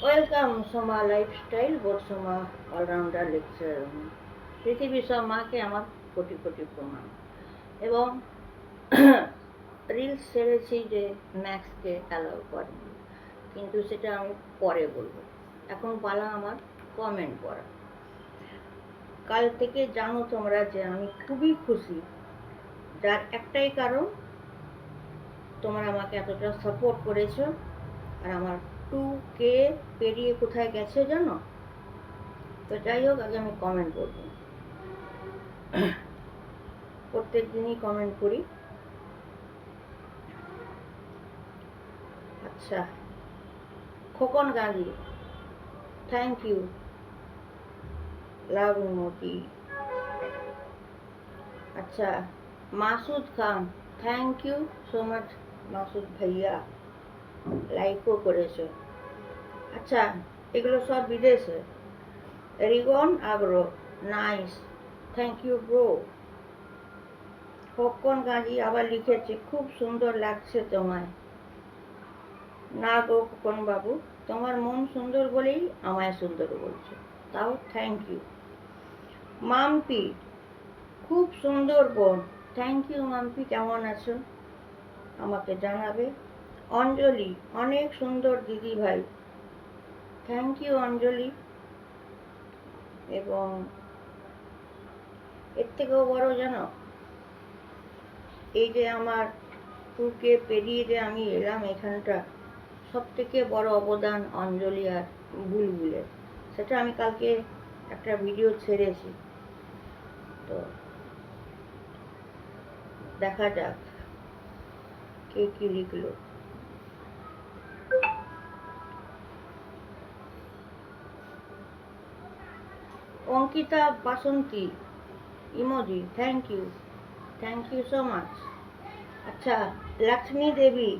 Welcome Soma lifestyle বোধ Soma allrounder lecture. পৃথিবী সব মাকে আমার কোটি কোটি প্রণাম। এবং রিলস ছেড়েছি যে ম্যাক্সকে অ্যালাউ করেনি, কিন্তু সেটা আমি পরে বলবো। এখন পালা আমার কমেন্ট পড়া। কাল থেকে জানো তোমরা যে আমি খুবই খুশি, যার একটাই কারণ, তোমরা আমাকে এতটা সাপোর্ট করেছো। আর আমার 2K পেরিয়ে কোথায় গেছে জানো? তো যাই হোক, আগে আমি কমেন্ট করবো। প্রত্যেক দিনই কমেন্ট করি। আচ্ছা, Khokon Gandhi, thank you, love emoji. আচ্ছা, Masud Khan, thank you so much Masud ভাইয়া, লাইকও করেছো। আচ্ছা, এগুলো সব বিদেশে। Rigon Agro, nice, thank you bro. Khokon Gandhi আবার লিখেছে, খুব সুন্দর লাগছে তোমায়। না গো খোকন বাবু, তোমার মন সুন্দর বলেই আমায় সুন্দর বলছো, তাও থ্যাংক ইউ। মাম্পি, খুব সুন্দর বোন, থ্যাংক ইউ মাম্পি। কেমন আছো আমাকে জানাবে। অঞ্জলি, অনেক সুন্দর দিদি ভাই, থ্যাংক ইউ অঞ্জলি। এবং এর থেকেও বড় জানো, এই যে আমার 2K পেরিয়ে যে আমি এলাম এখানটা, সব থেকে বড় অবদান অঞ্জলি আর বুলবুলের। সেটা আমি কালকে একটা ভিডিও ছেড়েছি, তো দেখা যাক কে কি লিখলো। Ankita Basanti, emoji, thank you so much. अच्छा, Lakshmi Devi,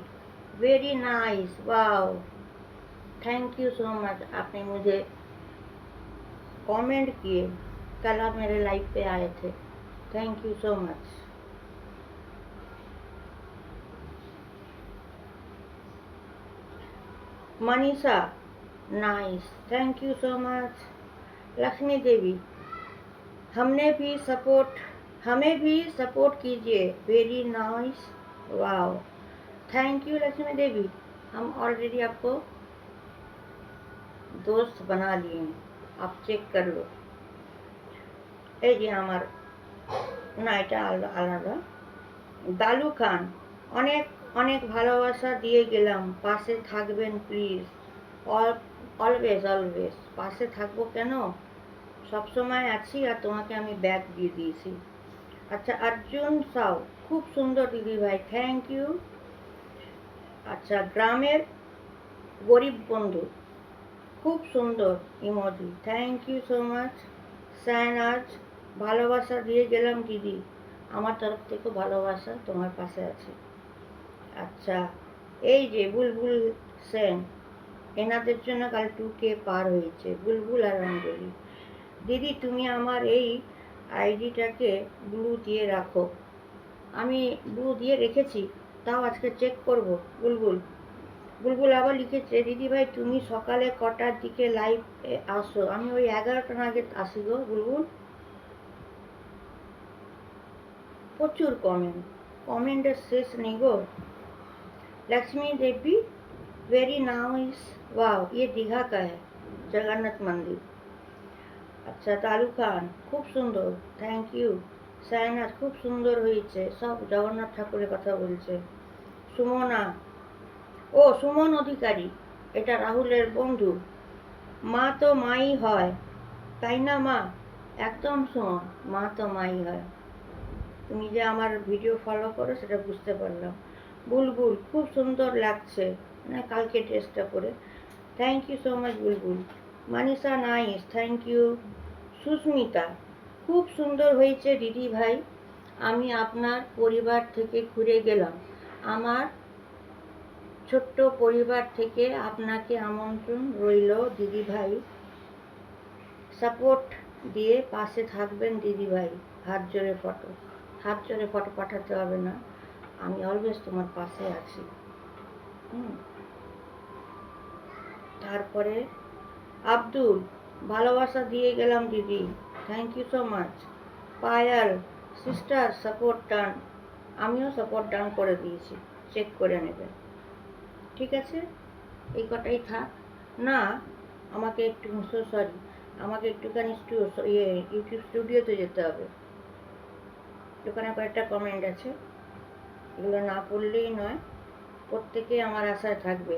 very nice, wow, thank you so much. आपने मुझे कमेंट किए, कल आप मेरे लाइव पे आए थे, thank you so much. Manisha, nice, thank you so much. Lakshmi Devi, हमें भी सपोर्ट कीजिए, very nice, wow, thank you Lakshmi Devi. हम ऑलरेडी आपको दोस्त बना लिए हैं, आप चेक कर लो। এই যে আমার, না এটা আলাদা। দালু খান, অনেক অনেক ভালোবাসা দিয়ে গেলাম, পাশে থাকবেন প্লিজ। অলওয়েজ অলওয়েজ পাশে থাকবো কেন, সবসময় আছি, আর তোমাকে আমি ব্যাগ দিয়ে দিয়েছি। আচ্ছা, অর্জুন সাউ, খুব সুন্দর দিদি ভাই, থ্যাংক ইউ। আচ্ছা, গ্রামের গরিব বন্ধু, খুব সুন্দর emoji, thank you so much. Shahnaz, ভালোবাসা দিয়ে গেলাম দিদি, আমার তরফ থেকে ভালোবাসা, তোমার পাশে আছি। আচ্ছা, এই যে বুলবুল সেন, এনাদের জন্য কাল 2K পার হয়েছে, বুলবুল আর অঞ্জলি। দিদি তুমি আমার এই আইডিটাকে ব্লু দিয়ে রাখো। আমি ব্লু দিয়ে রেখেছি, তাও আজকে চেক করব। বুলবুল বুলবুল আবার লিখেছে, দিদি ভাই তুমি সকালে কটার দিকে লাইভ আসো? আমি ওই 11টা নাগাদ আসি গো বুলবুল। প্রচুর কমেন্টের শেষ নেই গো। लक्ष्मी देवी, वेरी नाइस, वाह, ये दीघा का है, जगन्नाथ मंदिर। अच्छा, तालू खान, খুব সুন্দর, থ্যাংক ইউ। সায়নাথ, খুব সুন্দর হয়েছে, সব জগন্নাথ ঠাকুরের কথা বলছে। সুমনা, ও সুমন অধিকারী, এটা রাহুলের বন্ধু। মা তো মাই হয়, তাই না মা? একদম সুমন, মা তো মাই হয়। তুমি যে আমার ভিডিও ফলো করো সেটা বুঝতে পারলাম। বুলবুল, খুব সুন্দর লাগছে না কালকে ড্রেসটা পরে, thank you so much Bulbul. Manisha, nice, thank you. Sushmita, খুব সুন্দর হয়েছে দিদি ভাই, আমি আপনার পরিবার থেকে ঘুরে গেলাম, আমার ছোট্ট পরিবার থেকে আপনাকে আমন্ত্রণ রইল দিদি ভাই, সাপোর্ট দিয়ে পাশে থাকবেন দিদি ভাই। হাত জোরে ফটো পাঠাতে হবে না, আমি অলওয়েজ তোমার পাশে আছি। তারপরে আব্দুল, ভালোবাসা দিয়ে গেলাম দিদি, thank you so much. Payal, sister support done, আমিও সাপোর্ট ডান করে দিয়েছি, চেক করে নেবেন। ঠিক আছে, এই কটাই থাক। না, আমাকে একটু সরি, আমাকে একটুখানি ইউটিউব স্টুডিওতে যেতে হবে। ওখানে কয়েকটা কমেন্ট আছে, এগুলো না পড়লেই নয়, প্রত্যেকেই আমার আশায় থাকবে।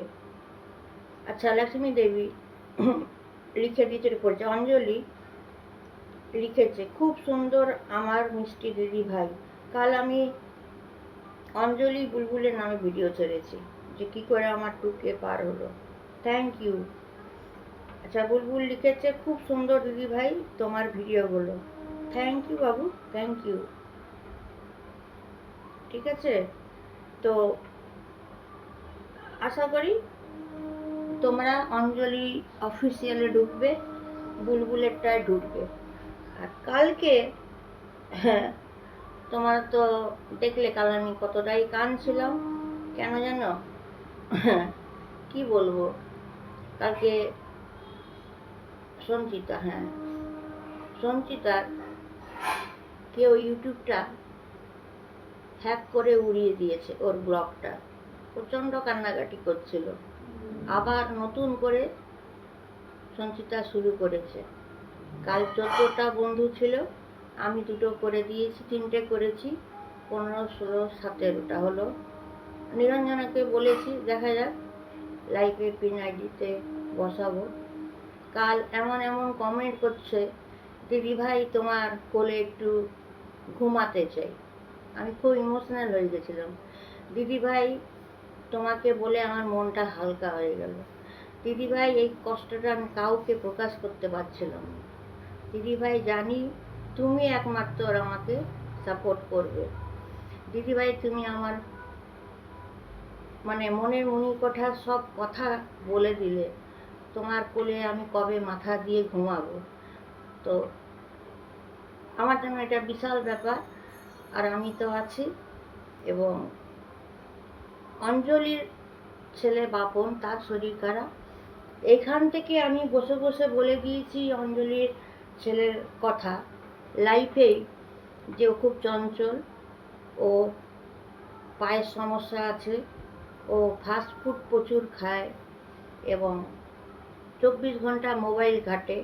আচ্ছা, লক্ষ্মী দেবী লিখে দিয়েছে, পড়ছে। অঞ্জলি লিখেছে, খুব সুন্দর আমার মিষ্টি দিদি ভাই। কাল আমি অঞ্জলি বুলবুলের নামে ভিডিও ছেড়েছি, যে কী করে আমার 2K পার হলো। Thank you. আচ্ছা, বুলবুল লিখেছে, খুব সুন্দর দিদি ভাই তোমার ভিডিওগুলো। থ্যাংক ইউ বাবু, থ্যাংক ইউ। ঠিক আছে, তো আশা করি তোমরা অঞ্জলি অফিসিয়ালে ঢুকবে, বুলবুলেরটায় ঢুকবে। আর কালকে তোমার তো দেখলে কাল আমি কতটাই কাঁদছিলাম, কেন জানো? কি বলবো, কালকে সঞ্চিতা, হ্যাঁ সঞ্চিতার কেউ ইউটিউবটা হ্যাক করে উড়িয়ে দিয়েছে, ওর ব্লগটা। প্রচণ্ড কান্নাকাটি করছিল, আবার নতুন করে সঞ্চিতা শুরু করেছে। কাল 14টা বন্ধু ছিল, আমি 2টো করে দিয়েছি, 3টে করেছি, 15, 16, 17টা হলো। নিরঞ্জনাকে বলেছি, দেখা যাক লাইভে পিন আইডিতে বসাবো। কাল এমন এমন কমেন্ট করছে, দিদি ভাই তোমার কোলে একটু ঘুমাতে চাই। আমি খুব ইমোশনাল হয়ে গেছিলাম। দিদি ভাই তোমাকে বলে আমার মনটা হালকা হয়ে গেল। দিদি ভাই এই কষ্টটা আমি কাউকে প্রকাশ করতে পারছিলাম না। দিদি ভাই জানি তুমি একমাত্র আমাকে সাপোর্ট করবে। দিদি ভাই তুমি আমার মানে মনের মণিকোঠার সব কথা বলে দিলে। তোমার কোলে আমি কবে মাথা দিয়ে ঘুমাবো। তো আমার জন্য এটা বিশাল ব্যাপার, আর আমি তো আছি। এবং অঞ্জলির ছেলে বাপন, তার শরীর খারাপ। এখান থেকে আমি বসে বসে বলে দিয়েছি অঞ্জলির ছেলের কথা লাইফেই, যে ও খুব চঞ্চল, ও পায়ের সমস্যা আছে, ও ফাস্ট ফুড প্রচুর খায় এবং 24 ঘন্টা মোবাইল ঘাটে।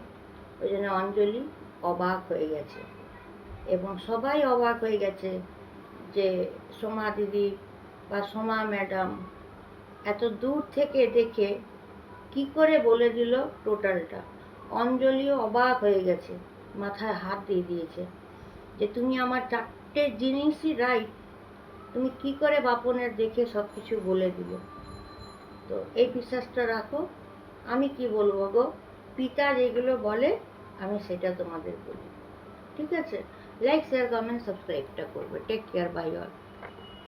ওই জন্য অঞ্জলি অবাক হয়ে গেছে এবং সবাই অবাক হয়ে গেছে যে সোমা দিদি বা সোমা ম্যাডাম এত দূর থেকে দেখে কি করে বলে দিল টোটালটা। অঞ্জলিও অবাক হয়ে গেছে, মাথায় হাত দিয়ে দিয়েছে যে তুমি আমার 4টে জিনিসই রাইট, তুমি কি করে বাপনের দেখে সব কিছু বলে দিলে। তো এই বিশ্বাসটা রাখো। আমি কি বলবো গো, পিতা যেগুলো বলে আমি সেটা তোমাদের বলি। ঠিক আছে, লাইক শেয়ার কমেন্ট সাবস্ক্রাইবটা করবে। Take care, bye all.